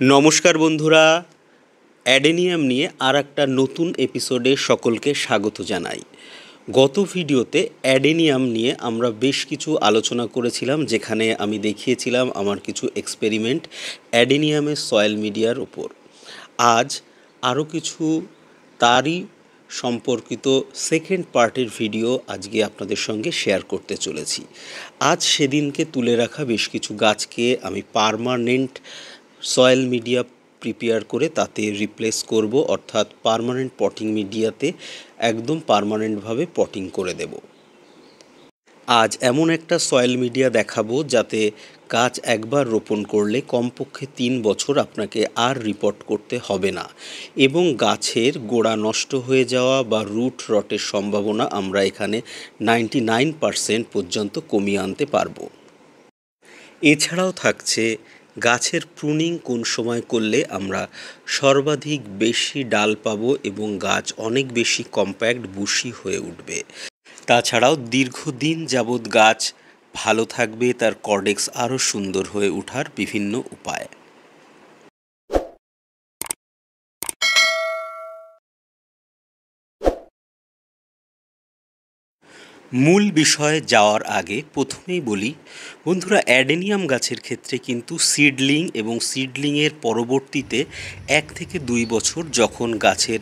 নমস্কার বন্ধুরা, অ্যাডেনিয়াম নিয়ে আর একটা নতুন এপিসোডে সকলকে স্বাগত জানাই। গত ভিডিওতে অ্যাডেনিয়াম নিয়ে আমরা বেশ কিছু আলোচনা করেছিলাম, যেখানে আমি দেখিয়েছিলাম আমার কিছু এক্সপেরিমেন্ট অ্যাডেনিয়ামের সয়েল মিডিয়ার ওপর। আজ আরও কিছু তারই সম্পর্কিত সেকেন্ড পার্টের ভিডিও আজকে আপনাদের সঙ্গে শেয়ার করতে চলেছি। আজ সেদিনকে তুলে রাখা বেশ কিছু গাছকে আমি পার্মানেন্ট সয়েল মিডিয়া প্রিপেয়ার করে তাতে রিপ্লেস করব, অর্থাৎ পার্মানেন্ট পটিং মিডিয়াতে একদম পার্মানেন্টভাবে পটিং করে দেব। আজ এমন একটা সয়েল মিডিয়া দেখাবো যাতে গাছ একবার রোপণ করলে কমপক্ষে 3 বছর আপনাকে আর রিপোর্ট করতে হবে না, এবং গাছের গোড়া নষ্ট হয়ে যাওয়া বা রুট রটের সম্ভাবনা আমরা এখানে 99% পর্যন্ত কমিয়ে আনতে পারবো। এছাড়াও থাকছে গাছের প্রুনিং কোন সময় করলে আমরা সর্বাধিক বেশি ডাল পাবো এবং গাছ অনেক বেশি কম্প্যাক্ট বুশি হয়ে উঠবে। তাছাড়াও দীর্ঘদিন যাবৎ গাছ ভালো থাকবে, তার কর্ডেক্স আরও সুন্দর হয়ে ওঠার বিভিন্ন উপায়। মূল বিষয়ে যাওয়ার আগে প্রথমেই বলি বন্ধুরা, অ্যাডেনিয়াম গাছের ক্ষেত্রে কিন্তু সিডলিং এবং সিডলিংয়ের পরবর্তীতে 1 থেকে 2 বছর যখন গাছের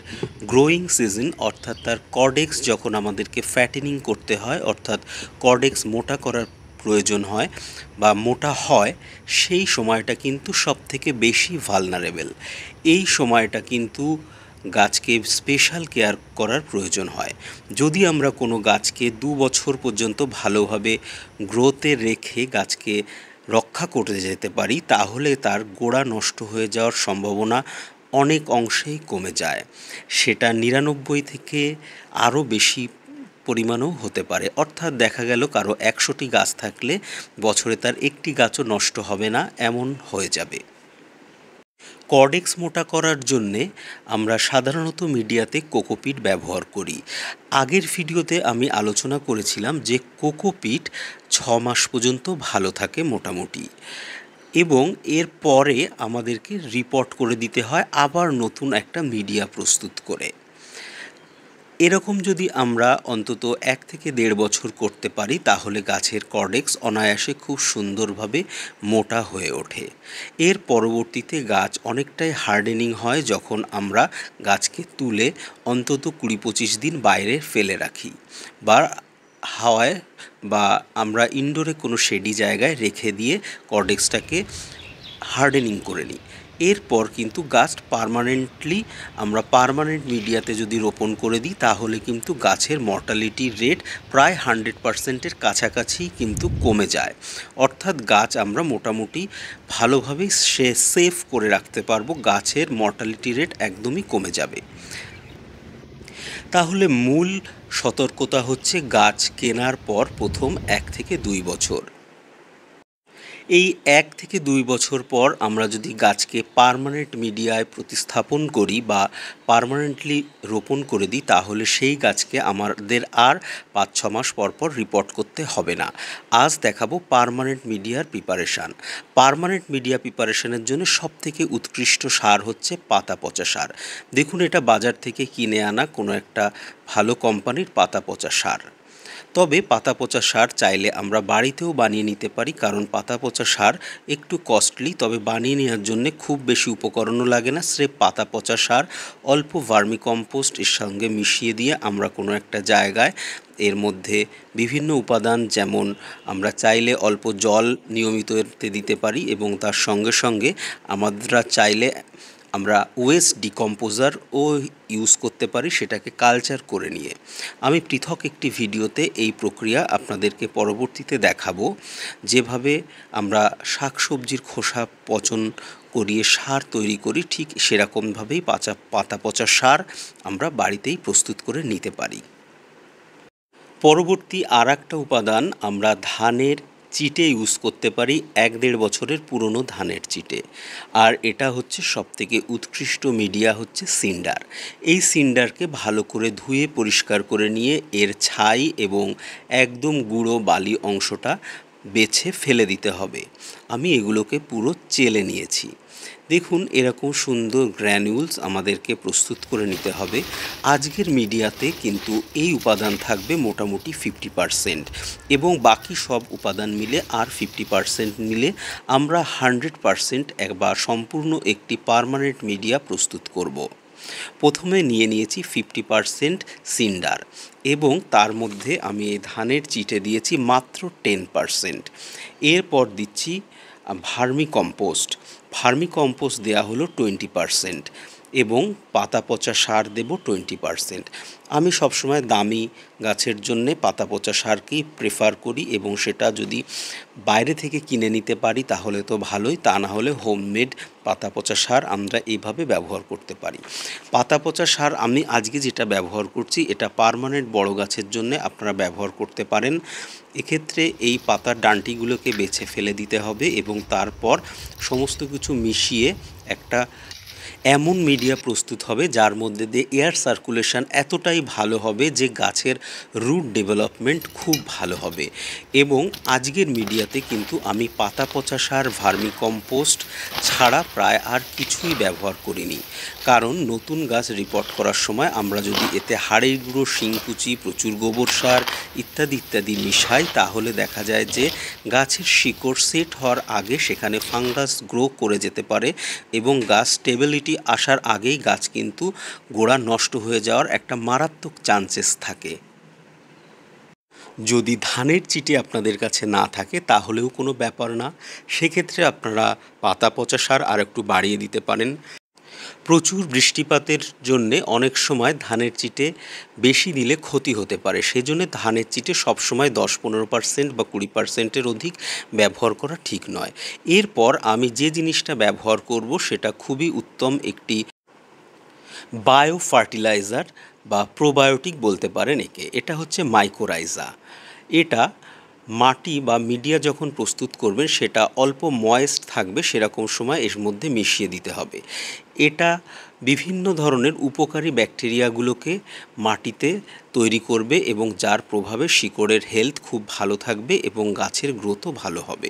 গ্রোয়িং সিজন, অর্থাৎ তার কর্ডেক্স যখন আমাদেরকে ফ্যাটেনিং করতে হয়, অর্থাৎ কর্ডেক্স মোটা করার প্রয়োজন হয় বা মোটা হয়, সেই সময়টা কিন্তু সবথেকে বেশি ভালনারেবল। এই সময়টা কিন্তু গাছকে স্পেশাল কেয়ার করার প্রয়োজন হয়। যদি আমরা কোনো গাছকে 2 বছর পর্যন্ত ভালোভাবে গ্রোথে রেখে গাছকে রক্ষা করতে যেতে পারি, তাহলে তার গোড়া নষ্ট হয়ে যাওয়ার সম্ভাবনা অনেক অংশেই কমে যায়। সেটা 99 থেকে আরও বেশি পরিমাণও হতে পারে। অর্থাৎ দেখা গেল কারো 100টি গাছ থাকলে বছরে তার একটি গাছও নষ্ট হবে না, এমন হয়ে যাবে। কর্ডেক্স মোটা করার জন্যে আমরা সাধারণত মিডিয়াতে কোকোপিট ব্যবহার করি। আগের ভিডিওতে আমি আলোচনা করেছিলাম যে কোকোপিট 6 মাস পর্যন্ত ভালো থাকে মোটামুটি, এবং এর পরে আমাদেরকে রিপোর্ট করে দিতে হয় আবার নতুন একটা মিডিয়া প্রস্তুত করে। এরকম যদি আমরা অন্তত 1 থেকে 1.5 বছর করতে পারি, তাহলে গাছের কর্ডেক্স অনায়াসে খুব সুন্দরভাবে মোটা হয়ে ওঠে। এর পরবর্তীতে গাছ অনেকটাই হার্ডেনিং হয় যখন আমরা গাছকে তুলে অন্তত 20-25 দিন বাইরে ফেলে রাখি, বা হাওয়ায় বা আমরা ইনডোরে কোনো শেডি জায়গায় রেখে দিয়ে কর্ডেক্সটাকে হার্ডেনিং করে নিই। এরপর কিন্তু গাছ আমরা পার্মানেন্ট মিডিয়াতে যদি রোপণ করে দিই, তাহলে কিন্তু গাছের মর্টালিটি রেট প্রায় 100%-এর কাছাকাছি কিন্তু কমে যায়। অর্থাৎ গাছ আমরা মোটামুটি ভালোভাবে সেফ করে রাখতে পারবো, গাছের মর্টালিটি রেট একদমই কমে যাবে। তাহলে মূল সতর্কতা হচ্ছে গাছ কেনার পর প্রথম 1 থেকে 2 বছর। এই 1 থেকে 2 বছর পর আমরা যদি গাছকে পার্মানেন্ট মিডিয়ায় প্রতিস্থাপন করি বা পার্মানেন্টলি রোপণ করে দিই, তাহলে সেই গাছকে আমাদের আর 5-6 মাস পর পর রিপোর্ট করতে হবে না। আজ দেখাবো পার্মানেন্ট মিডিয়ার প্রিপারেশান। পার্মানেন্ট মিডিয়া প্রিপারেশানের জন্য সবথেকে উৎকৃষ্ট সার হচ্ছে পাতা পচা সার। দেখুন, এটা বাজার থেকে কিনে আনা কোনো একটা ভালো কোম্পানির পাতা পচা সার। তবে পাতা পচা সার চাইলে আমরা বাড়িতেও বানিয়ে নিতে পারি, কারণ পাতা পচা সার একটু কস্টলি, তবে বানিয়ে নেওয়ার জন্য খুব বেশি উপকরণও লাগে না। স্রেফ পাতা পচা সার অল্প ভার্মি কম্পোস্ট এর সঙ্গে মিশিয়ে দিয়ে আমরা কোনো একটা জায়গায় এর মধ্যে বিভিন্ন উপাদান, যেমন আমরা চাইলে অল্প জল নিয়মিত এতে দিতে পারি, এবং তার সঙ্গে সঙ্গে আমরা চাইলে আমরা ওয়েস্ট ডিকম্পোজারও ইউজ করতে পারি, সেটাকে কালচার করে নিয়ে। আমি পৃথক একটি ভিডিওতে এই প্রক্রিয়া আপনাদেরকে পরবর্তীতে দেখাবো, যেভাবে আমরা শাকসবজির খোসা পচন করিয়ে সার তৈরি করি, ঠিক সেরকমভাবেই পাতা পচা সার আমরা বাড়িতেই প্রস্তুত করে নিতে পারি। পরবর্তী আর একটা উপাদান আমরা ধানের চিটে ইউজ করতে পারি, 1-1.5 বছরের পুরনো ধানের চিটে। আর এটা হচ্ছে সবথেকে উৎকৃষ্ট মিডিয়া হচ্ছে সিন্ডার। এই সিন্ডারকে ভালো করে ধুয়ে পরিষ্কার করে নিয়ে এর ছাই এবং একদম গুঁড়ো বালি অংশটা বেছে ফেলে দিতে হবে। আমি এগুলোকে পুরো চেলে নিয়েছি। দেখুন এরকম সুন্দর গ্র্যানিউলস আমাদেরকে প্রস্তুত করে নিতে হবে। আজকের মিডিয়াতে কিন্তু এই উপাদান থাকবে মোটামুটি 50% এবং বাকি সব উপাদান মিলে আর 50% মিলে আমরা 100% বা সম্পূর্ণ একটি পার্মানেন্ট মিডিয়া প্রস্তুত করব। প্রথমে নিয়ে নিয়েছি 50% সিন্ডার এবং তার মধ্যে আমি এই ধানের চিটে দিয়েছি মাত্র 10%। এরপর দিচ্ছি ভার্মি কম্পোস্ট দেওয়া হলো 20% এবং পাতা পচা সার দেব 20%। আমি সবসময় দামি গাছের জন্যে পাতা পচা সারকেই প্রেফার করি এবং সেটা যদি বাইরে থেকে কিনে নিতে পারি তাহলে তো ভালোই, তা না হলে হোমমেড পাতা পচা সার আমরা এইভাবে ব্যবহার করতে পারি। পাতা পচা সার আমি আজকে যেটা ব্যবহার করছি এটা পার্মানেন্ট বড় গাছের জন্য আপনারা ব্যবহার করতে পারেন। এক্ষেত্রে এই পাতার ডাঁটিগুলোকে বেছে ফেলে দিতে হবে এবং তারপর সমস্ত কিছু মিশিয়ে একটা এমন মিডিয়া প্রস্তুত হবে যার মধ্যে দিয়ে এয়ার সার্কুলেশন এতটাই ভালো হবে যে গাছের রুট ডেভেলপমেন্ট খুব ভালো হবে। এবং আজকের মিডিয়াতে কিন্তু আমি পাতা পচা সার, ভার্মি কম্পোস্ট ছাড়া প্রায় আর কিছুই ব্যবহার করিনি, কারণ নতুন গাছ রিপোর্ট করার সময় আমরা যদি এতে হাড়ের গুঁড়ো, শিংকুচি, প্রচুর গোবর সার ইত্যাদি মিশাই তাহলে দেখা যায় যে গাছের শিকড় সেট হওয়ার আগে সেখানে ফাঙ্গাস গ্রো করে যেতে পারে এবং গাছ স্টেবিলিটি আসার আগেই গাছ কিন্তু গোড়া নষ্ট হয়ে যাওয়ার একটা মারাত্মক চান্সেস থাকে। যদি ধানের চিটে আপনাদের কাছে না থাকে তাহলেও কোনো ব্যাপার না, সেক্ষেত্রে আপনারা পাতা পচা সার আর একটু বাড়িয়ে দিতে পারেন। প্রচুর বৃষ্টিপাতের জন্যে অনেক সময় ধানের চিটে বেশি দিলে ক্ষতি হতে পারে, সেজন্য ধানের চিটে সবসময় 10-15% বা 20%-এর অধিক ব্যবহার করা ঠিক নয়। এরপর আমি যে জিনিসটা ব্যবহার করব সেটা খুবই উত্তম একটি বায়ো ফার্টিলাইজার বা প্রোবায়োটিক বলতে পারেন একে। এটা হচ্ছে মাইকোরাইজা। এটা মাটি বা মিডিয়া যখন প্রস্তুত করবেন সেটা অল্প ময়েস্ট থাকবে সেরকম সময় এর মধ্যে মিশিয়ে দিতে হবে। এটা বিভিন্ন ধরনের উপকারী ব্যাকটেরিয়াগুলোকে মাটিতে তৈরি করবে এবং যার প্রভাবে শিকড়ের হেলথ খুব ভালো থাকবে এবং গাছের গ্রোথও ভালো হবে।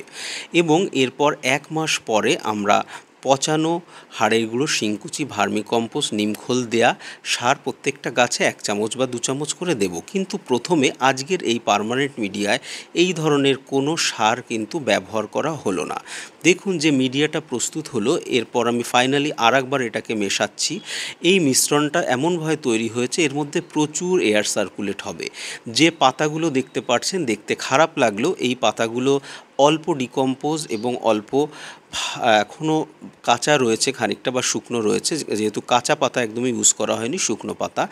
এবং এরপর 1 মাস পরে আমরা পচানো হাড়ের গুঁড়ো, শিংকুচি, ভার্মি কম্পোস্ট, নিমখোল দেয়া সার প্রত্যেকটা গাছে 1 চামচ বা 2 চামচ করে দেব। কিন্তু প্রথমে আজকের এই পার্মানেন্ট মিডিয়ায় এই ধরনের কোনো সার কিন্তু ব্যবহার করা হলো না। দেখুন যে মিডিয়াটা প্রস্তুত হলো, এরপর আমি ফাইনালি আরেকবার এটাকে মেশাচ্ছি। এই মিশ্রণটা এমনভাবে তৈরি হয়েছে এর মধ্যে প্রচুর এয়ার সার্কুলেট হবে। যে পাতাগুলো দেখতে পাচ্ছেন দেখতে খারাপ লাগলেও এই পাতাগুলো অল্প ডিকম্পোজ এবং অল্প এখনও কাঁচা রয়েছে খানিকটা বা শুকনো রয়েছে, যেহেতু কাঁচা পাতা একদমই ইউজ করা হয়নি, শুকনো পাতা।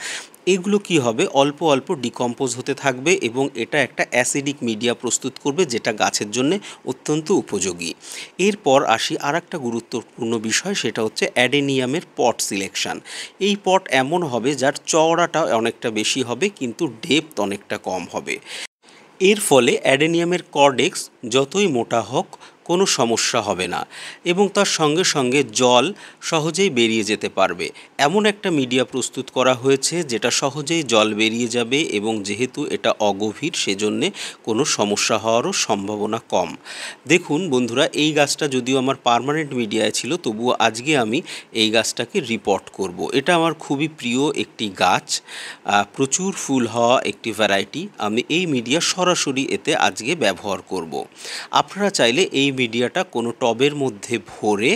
এগুলো কি হবে অল্প অল্প ডিকম্পোজ হতে থাকবে এবং এটা একটা অ্যাসিডিক মিডিয়া প্রস্তুত করবে যেটা গাছের জন্য অত্যন্ত উপযোগী। এরপর আসি আরেকটা গুরুত্বপূর্ণ বিষয়, সেটা হচ্ছে অ্যাডেনিয়ামের পট সিলেকশান। এই পট এমন হবে যার চওড়াটা অনেকটা বেশি হবে কিন্তু ডেপথ অনেকটা কম হবে। এর ফলে অ্যাডেনিয়ামের কর্ডেক্স যতই মোটা হোক কোনো সমস্যা হবে না এবং তার সঙ্গে সঙ্গে জল সহজেই বেরিয়ে যেতে পারবে। এমন একটা মিডিয়া প্রস্তুত করা হয়েছে যেটা সহজেই জল বেরিয়ে যাবে এবং যেহেতু এটা অগভীর সেজন্যে কোনো সমস্যা হওয়ারও সম্ভাবনা কম। দেখুন বন্ধুরা, এই গাছটা যদিও আমার পার্মানেন্ট মিডিয়ায় ছিল তবুও আজকে আমি এই গাছটাকে রিপোর্ট করব। এটা আমার খুবই প্রিয় একটি গাছ, প্রচুর ফুল হওয়া একটি ভ্যারাইটি। আমি এই মিডিয়া সরাসরি এতে আজকে ব্যবহার করব। আপনারা চাইলে এই মিডিয়াটা কোনো টবের মধ্যে ভরে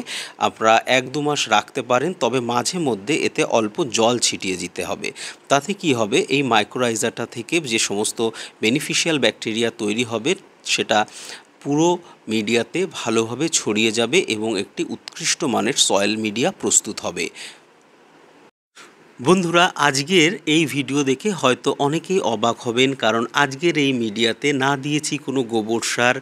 আপনারা 1-2 মাস রাখতে পারেন, তবে মাঝে মধ্যে এতে অল্প জল ছিটিয়ে দিতে হবে। তাতে কি হবে, এই মাইক্রোরাইজাটা থেকে যে সমস্ত বেনিফিশিয়াল ব্যাকটেরিয়া তৈরি হবে সেটা পুরো মিডিয়াতে ভালোভাবে ছড়িয়ে যাবে এবং একটি উৎকৃষ্ট মানের সয়েল মিডিয়া প্রস্তুত হবে। বন্ধুরা, আজকের এই ভিডিও দেখে হয়তো অনেকেই অবাক হবেন, কারণ আজকের এই মিডিয়াতে না দিয়েছি কোনো গোবর সার,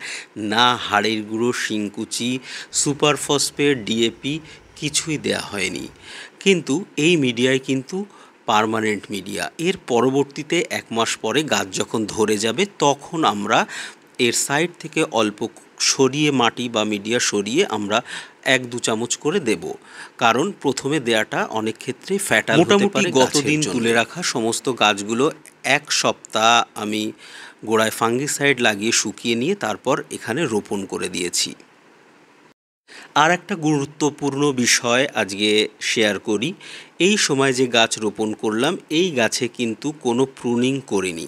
না হাড়ের গুঁড়ো, শিংকুচি, সুপার ফসফেট, ডিএপি কিছুই দেয়া হয়নি। কিন্তু এই মিডিয়ায় কিন্তু পার্মানেন্ট মিডিয়া। এর পরবর্তীতে 1 মাস পরে গাছ যখন ধরে যাবে তখন আমরা এর সাইড থেকে অল্প সরিয়ে মাটি বা মিডিয়া সরিয়ে আমরা 1-2 চামচ করে দেব, কারণ প্রথমে দেয়াটা অনেক ক্ষেত্রে ফ্যাটাল হতে পারে। গতদিন তুলে রাখা সমস্ত গাছগুলো 1 সপ্তাহ আমি গোড়ায় ফাঙ্গিসাইড লাগিয়ে শুকিয়ে নিয়ে তারপর এখানে রোপণ করে দিয়েছি। আর একটা গুরুত্বপূর্ণ বিষয় আজকে শেয়ার করি। এই সময় যে গাছ রোপণ করলাম, এই গাছে কিন্তু কোনো প্রুনিং করিনি,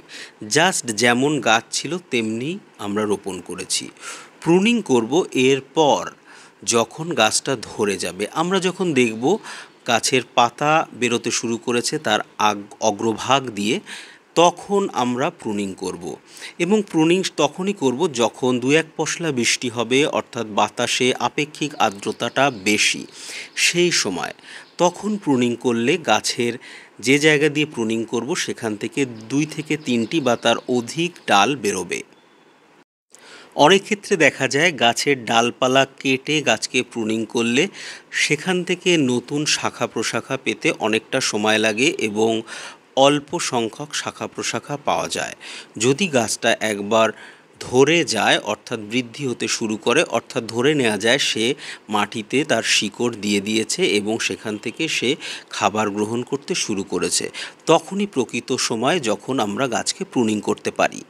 জাস্ট যেমন গাছ ছিল তেমনি আমরা রোপণ করেছি। প্রুনিং করব এরপর যখন গাছটা ধরে যাবে, আমরা যখন দেখব গাছের পাতা বেরোতে শুরু করেছে তার অগ্রভাগ দিয়ে, তখন আমরা প্রুনিং করব। এবং প্রুনিং তখনই করব যখন 2-1 পশলা বৃষ্টি হবে, অর্থাৎ বাতাসে আপেক্ষিক আর্দ্রতাটা বেশি, সেই সময় তখন প্রুনিং করলে গাছের যে জায়গা দিয়ে প্রুনিং করব সেখান থেকে 2 থেকে 3টি বা তার অধিক ডাল বেরোবে। অনেক ক্ষেত্রে দেখা যায় গাছের ডালপালা কেটে গাছকে প্রুনিং করলে সেখান থেকে নতুন শাখা প্রশাখা পেতে অনেকটা সময় লাগে এবং অল্প সংখ্যক শাখা প্রশাখা পাওয়া যায়। যদি গাছটা একবার ধরে যায়, অর্থাৎ বৃদ্ধি হতে শুরু করে, অর্থাৎ ধরে নেওয়া যায় সে মাটিতে তার শিকড় দিয়ে দিয়েছে এবং সেখান থেকে সে খাবার গ্রহণ করতে শুরু করেছে, তখনই প্রকৃত সময় যখন আমরা গাছকে প্রুনিং করতে পারি।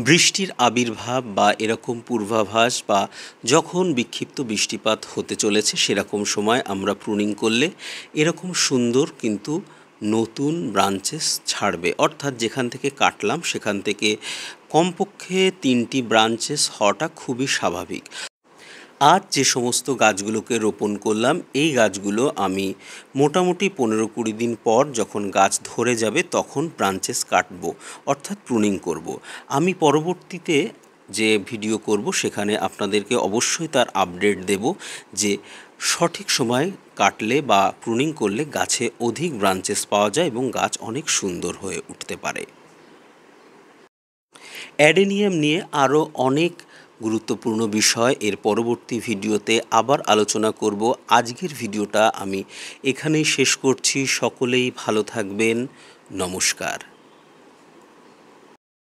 বৃষ্টির আবির্ভাব বা এরকম পূর্বাভাস বা যখন বিক্ষিপ্ত বৃষ্টিপাত হতে চলেছে সেরকম সময় আমরা প্রুনিং করলে এরকম সুন্দর কিন্তু নতুন ব্রাঞ্চেস ছাড়বে, অর্থাৎ যেখান থেকে কাটলাম সেখান থেকে কমপক্ষে 3টি ব্রাঞ্চেস হওয়াটা খুবই স্বাভাবিক। আজ যে সমস্ত গাছগুলোকে রোপণ করলাম, এই গাছগুলো আমি মোটামুটি 15-20 দিন পর যখন গাছ ধরে যাবে তখন ব্রাঞ্চেস কাটবো, অর্থাৎ প্রুনিং করব। আমি পরবর্তীতে যে ভিডিও করব সেখানে আপনাদেরকে অবশ্যই তার আপডেট দেব যে সঠিক সময় কাটলে বা প্রুনিং করলে গাছে অধিক ব্রাঞ্চেস পাওয়া যায় এবং গাছ অনেক সুন্দর হয়ে উঠতে পারে। অ্যাডেনিয়াম নিয়ে আরও অনেক গুরুত্বপূর্ণ বিষয় এর পরবর্তী ভিডিওতে আবার আলোচনা করব। আজকের ভিডিওটা আমি এখানেই শেষ করছি। সকলেই ভালো থাকবেন। নমস্কার।